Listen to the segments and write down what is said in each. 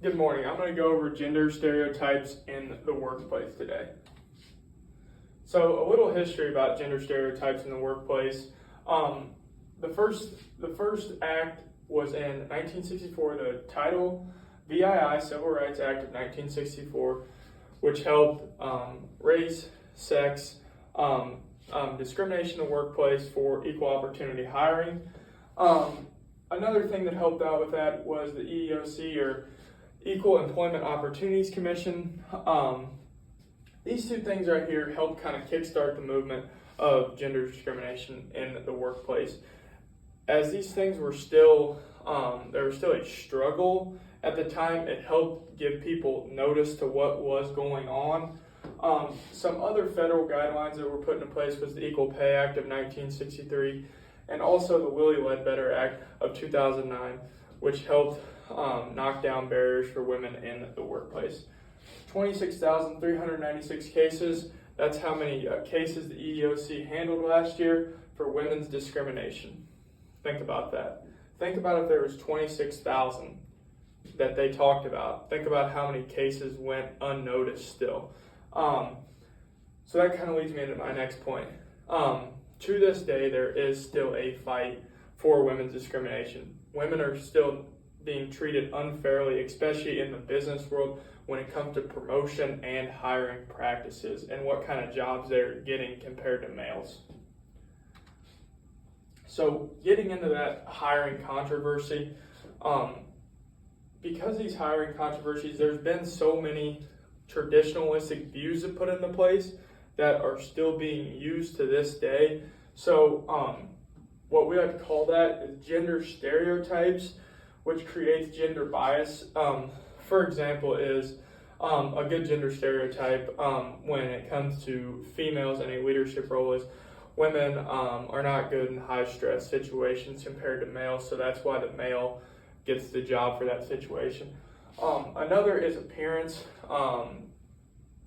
Good morning. I'm going to go over gender stereotypes in the workplace today. So a little history about gender stereotypes in the workplace. The first act was in 1964, the Title VII Civil Rights Act of 1964, which held race, sex, discrimination in the workplace for equal opportunity hiring. Another thing that helped out with that was the EEOC, or Equal Employment Opportunities Commission. These two things right here helped kind of kickstart the movement of gender discrimination in the workplace. As these things were still, there was still a struggle at the time, it helped give people notice to what was going on. Some other federal guidelines that were put into place was the Equal Pay Act of 1963 and also the Willie Ledbetter Act of 2009, which helped knock down barriers for women in the workplace. 26,396 cases, that's how many cases the EEOC handled last year for women's discrimination. Think about that. Think about if there was 26,000 that they talked about. Think about how many cases went unnoticed still. So that kind of leads me into my next point. To this day, there is still a fight for women's discrimination. Women are still being treated unfairly, especially in the business world when it comes to promotion and hiring practices and what kind of jobs they're getting compared to males. So getting into that hiring controversy, because these hiring controversies, there's been so many traditionalistic views that put into place that are still being used to this day. So what we like to call that is gender stereotypes, which creates gender bias. For example, is a good gender stereotype when it comes to females in a leadership role is women are not good in high stress situations compared to males, so that's why the male gets the job for that situation. Another is appearance.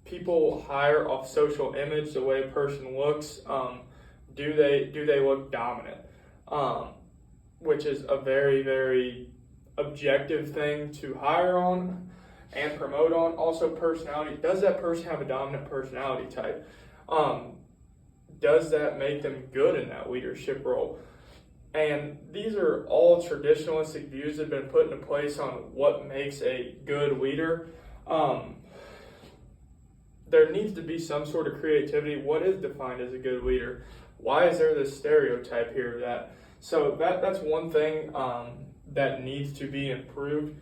People hire off social image, the way a person looks. Do they look dominant? Which is a very, very objective thing to hire on and promote on. Also, personality. Does that person have a dominant personality type? Does that make them good in that leadership role? And these are all traditionalistic views that have been put into place on what makes a good leader. There needs to be some sort of creativity. What is defined as a good leader? Why is there this stereotype here? So that's one thing that needs to be improved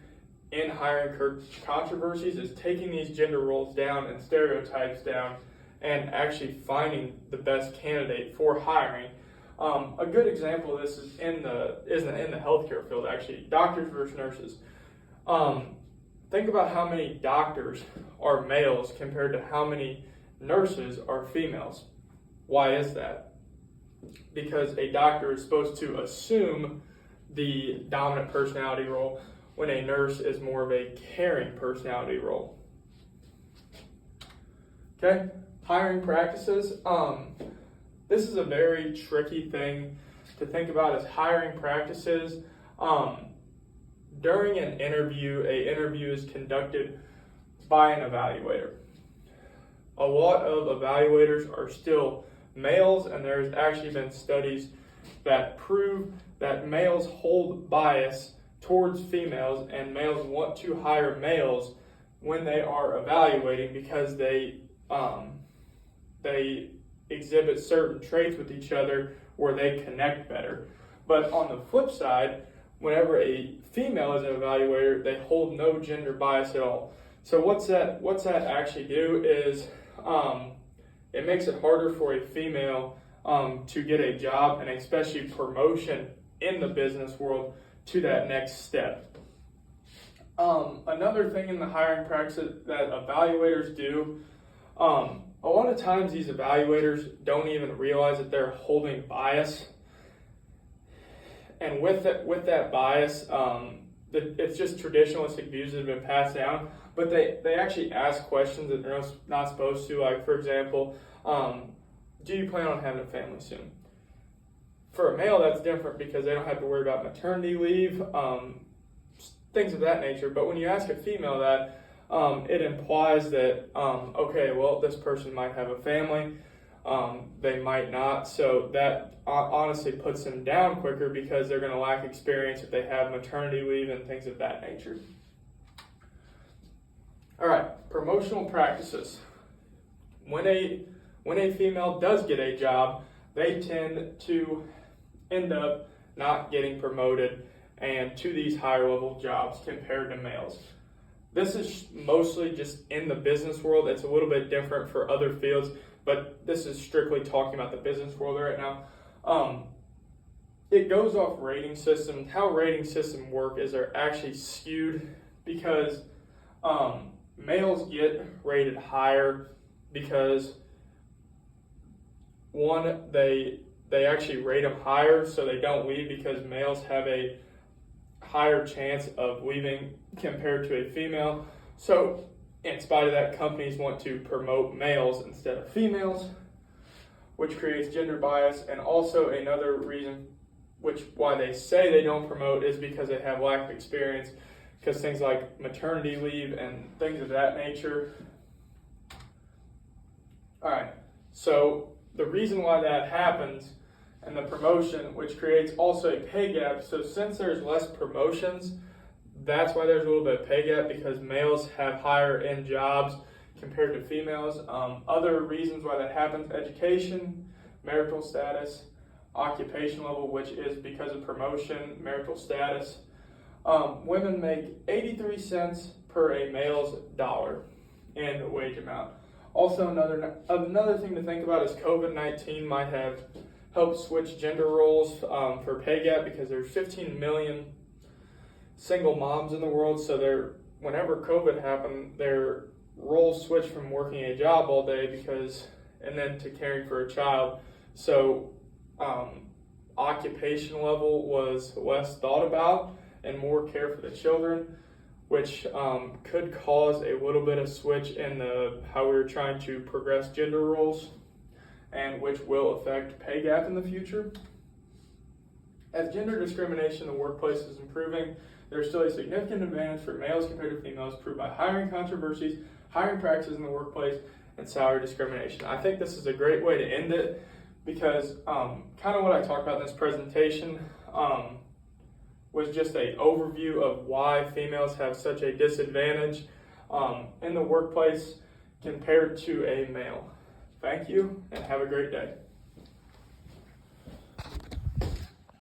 in hiring controversies, is taking these gender roles down and stereotypes down and actually finding the best candidate for hiring. A good example of this is in the healthcare field, actually, doctors versus nurses. Think about how many doctors are males compared to how many nurses are females. Why is that? Because a doctor is supposed to assume the dominant personality role when a nurse is more of a caring personality role. Okay, hiring practices. This is a very tricky thing to think about, as hiring practices. During an interview is conducted by an evaluator. A lot of evaluators are still males, and there's actually been studies that prove that males hold bias towards females, and males want to hire males when they are evaluating because they exhibit certain traits with each other where they connect better. But on the flip side, whenever a female is an evaluator, they hold no gender bias at all. So what's that actually do is it makes it harder for a female to get a job, and especially promotion in the business world to that next step. Another thing in the hiring practice that evaluators do, a lot of times these evaluators don't even realize that they're holding bias. And with that bias, it's just traditionalistic views that have been passed down, but they actually ask questions that they're not supposed to. Like, for example, do you plan on having a family soon? For a male, that's different because they don't have to worry about maternity leave. things of that nature. But when you ask a female that, it implies that, okay, well, this person might have a family, they might not. So that honestly puts them down quicker because they're going to lack experience if they have maternity leave and things of that nature. All right, promotional practices. When a female does get a job, they tend to end up not getting promoted and to these higher level jobs compared to males. This is mostly just in the business world. It's a little bit different for other fields, but this is strictly talking about the business world right now. It goes off rating systems. How rating systems work is they're actually skewed because males get rated higher because one, they actually rate them higher so they don't leave, because males have a higher chance of leaving compared to a female. So in spite of that, companies want to promote males instead of females, which creates gender bias. And also another reason why they say they don't promote is because they have lack of experience, because things like maternity leave and things of that nature. All right, so the reason why that happens and the promotion, which creates also a pay gap. So since there's less promotions, that's why there's a little bit of pay gap, because males have higher end jobs compared to females. Other reasons why that happens: education, marital status, occupation level, which is because of promotion, marital status. Women make 83 cents per a male's dollar in wage amount. Also, another thing to think about is COVID-19 might have helped switch gender roles for pay gap, because there's 15 million single moms in the world. So whenever COVID happened, their roles switched from working a job all day and then to caring for a child. So occupation level was less thought about and more care for the children, which could cause a little bit of switch in how we're trying to progress gender roles, and which will affect pay gap in the future. As gender discrimination in the workplace is improving, there's still a significant advantage for males compared to females, proved by hiring controversies, hiring practices in the workplace, and salary discrimination. I think this is a great way to end it, because kind of what I talked about in this presentation was just an overview of why females have such a disadvantage in the workplace compared to a male. Thank you, and have a great day.